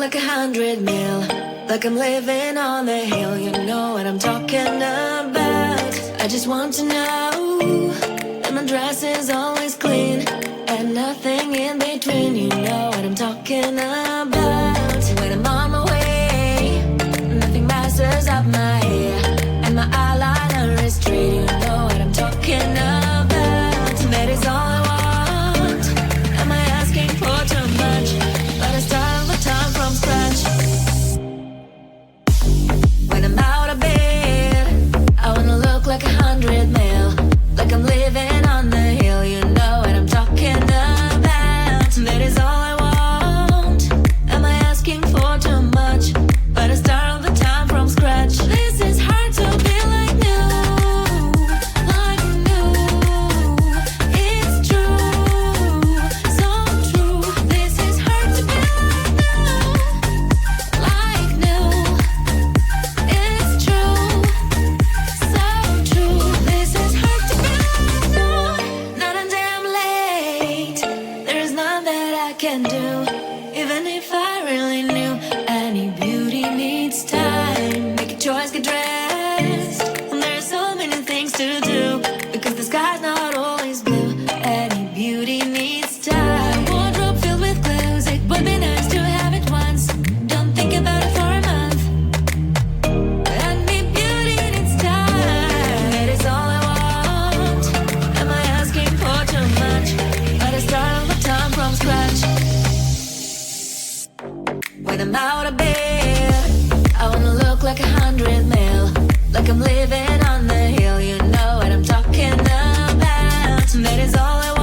like 100 mil, like I'm living on the hill. You know what I'm talking about. I just want to know that my dress is always clean and nothing in between. You know what I'm talking about. When I'm on my way, nothing messes up my hair, and my eyeliner is straight. You know what I'm talking about. That is all I want. Am I asking for too much? But I start all the time from scratch. When I'm out of bed, I wanna look like 100 mil, like I'm living on the hill. You know what I'm talking about. That is all I want. Am I asking for too much? But I start all the time from scratch. This is hard to be like new, like new. It's true, so true. This is hard to be like new, it's true, so true. This is hard to be like new. Not until I'm late, there is none that I can do. Even if I really knew, any beauty needs time. Make a choice, get dressed, and there's so many things to do, because the sky's not always blue. Any beauty needs time. Wardrobe filled with clothes, it would be nice to have it once. Don't think about it for a month. Any beauty needs time. That is all I want. Am I asking for too much? But I start all the time from scratch. When I'm out of bed, I wanna look like 100 mil, like I'm living on the hill. You know what I'm talking about. That is all I want.